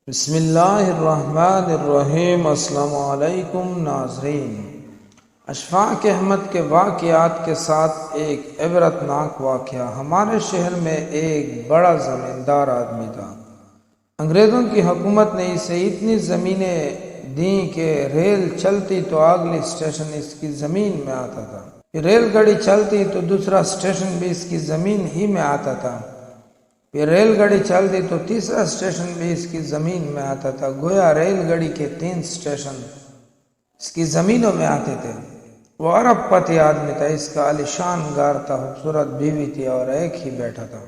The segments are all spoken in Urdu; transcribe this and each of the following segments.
بسم اللہ الرحمن الرحیم۔ السلام علیکم ناظرین، اشفاق احمد کے واقعات کے ساتھ ایک عبرتناک واقعہ۔ ہمارے شہر میں ایک بڑا زمیندار آدمی تھا۔ انگریزوں کی حکومت نے اسے اتنی زمینیں دیں کہ ریل چلتی تو اگلی اسٹیشن اس کی زمین میں آتا تھا، پھر ریل گاڑی چلتی تو دوسرا اسٹیشن بھی اس کی زمین ہی میں آتا تھا، پھر ریل گاڑی چلتی تو تیسرا اسٹیشن بھی اس کی زمین میں آتا تھا۔ گویا ریل گاڑی کے 3 اسٹیشن اس کی زمینوں میں آتے تھے۔ وہ ارب پتی آدمی تھا، اس کا عالیشان گھر تھا، خوبصورت بیوی تھی اور ایک ہی بیٹا تھا۔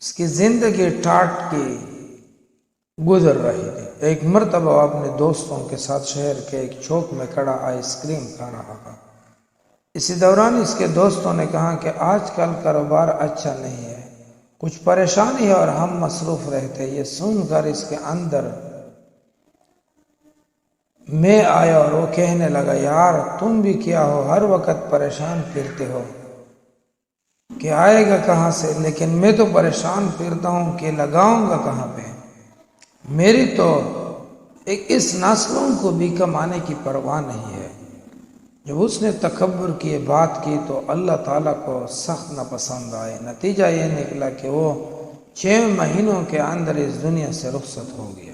اس کی زندگی ٹاٹ کی گزر رہی تھی۔ ایک مرتبہ وہ اپنے دوستوں کے ساتھ شہر کے ایک چوک میں کھڑا آئس کریم کھا رہا تھا۔ اسی دوران اس کے دوستوں نے کہا کہ آج کل کاروبار اچھا نہیں ہے، کچھ پریشانی ہے اور ہم مصروف رہتے۔ یہ سن کر اس کے اندر میں آیا اور وہ کہنے لگا، یار تم بھی کیا ہو، ہر وقت پریشان پھرتے ہو کہ آئے گا کہاں سے، لیکن میں تو پریشان پھرتا ہوں کہ لگاؤں گا کہاں پہ۔ میری تو اس نسلوں کو بھی کمانے کی پرواہ نہیں ہے۔ جب اس نے تکبر کی یہ بات کی تو اللہ تعالیٰ کو سخت ناپسند آئے۔ نتیجہ یہ نکلا کہ وہ 6 مہینوں کے اندر اس دنیا سے رخصت ہو گیا۔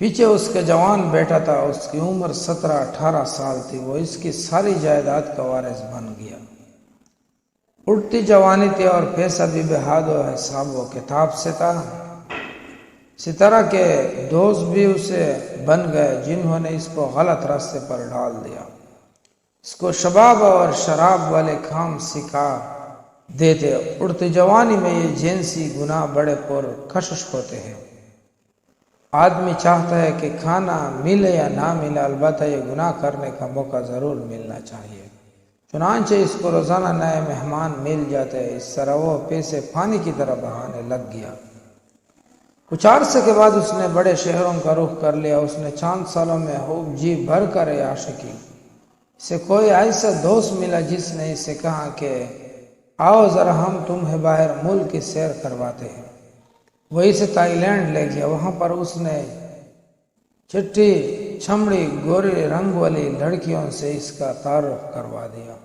پیچھے اس کا جوان بیٹا تھا، اس کی عمر 17-18 سال تھی، وہ اس کی ساری جائیداد کا وارث بن گیا۔ اٹھتی جوانی تھی اور پیسہ بھی بحد و حساب و کتاب سے تھا۔ اسی طرح کے دوست بھی اسے بن گئے جنہوں نے اس کو غلط راستے پر ڈال دیا، اس کو شباب اور شراب والے کام سکھا دیتے۔ اڑتی جوانی میں یہ جنسی گناہ بڑے پر کشش ہوتے ہیں۔ آدمی چاہتا ہے کہ کھانا ملے یا نہ ملے، البتہ یہ گناہ کرنے کا موقع ضرور ملنا چاہیے۔ چنانچہ اس کو روزانہ نئے مہمان مل جاتے، اس طرح وہ پیسے پانی کی طرح بہانے لگ گیا۔ کچھ عرصے کے بعد اس نے بڑے شہروں کا رخ کر لیا۔ اس نے چند سالوں میں خوب جی بھر کر عیاشی کی۔ اسے کوئی ایسا دوست ملا جس نے اسے کہا کہ آؤ ذرا ہم تمہیں باہر ملک کی سیر کرواتے ہیں۔ وہ اسے تائی لینڈ لے گیا۔ وہاں پر اس نے چٹی چمڑی گورے رنگ والی لڑکیوں سے اس کا تعارف کروا دیا۔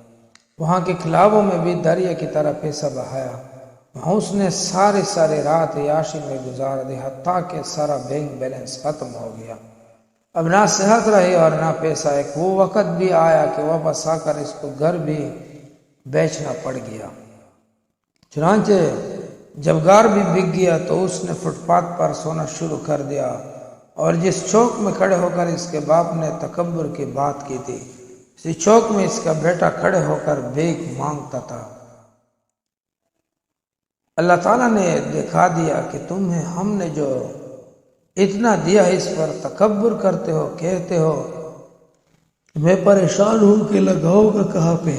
وہاں کے کلابوں میں بھی دریا کی طرح پیسہ بہایا۔ وہاں اس نے ساری رات عیاشی میں گزار دی، حتیٰ کہ سارا بینک بیلنس ختم ہو گیا۔ اب نہ صحت رہی اور نہ پیسہ۔ ایک وہ وقت بھی آیا کہ واپس آ کر اس کو گھر بھی بیچنا پڑ گیا۔ چنانچہ جب گھر بھی بک گیا تو اس نے فٹ پاتھ پر سونا شروع کر دیا، اور جس چوک میں کھڑے ہو کر اس کے باپ نے تکبر کی بات کی تھی، اسی چوک میں اس کا بیٹا کھڑے ہو کر بھیک مانگتا تھا۔ اللہ تعالیٰ نے دکھا دیا کہ تمہیں ہم نے جو اتنا دیا اس پر تکبر کرتے ہو، کہتے ہو میں پریشان ہوں کہ لگاؤں گا کہاں پہ،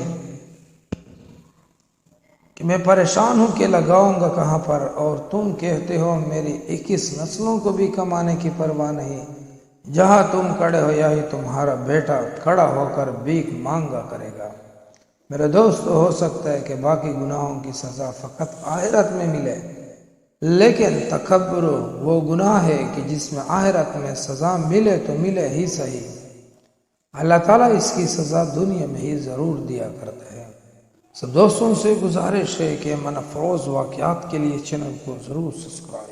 کہ میں پریشان ہوں کہ لگاؤں گا کہاں پر، اور تم کہتے ہو میری 21 نسلوں کو بھی کمانے کی پرواہ نہیں۔ جہاں تم کھڑے ہو یہی تمہارا بیٹا کھڑا ہو کر بھیک مانگا کرے گا۔ میرے دوست، ہو سکتا ہے کہ باقی گناہوں کی سزا فقط آخرت میں ملے، لیکن تکبر وہ گناہ ہے کہ جس میں آخرت میں سزا ملے تو ملے ہی صحیح، اللہ تعالیٰ اس کی سزا دنیا میں ہی ضرور دیا کرتا ہے۔ سب دوستوں سے گزارش ہے کہ من افروز واقعات کے لیے چینل کو ضرور سبسکرائب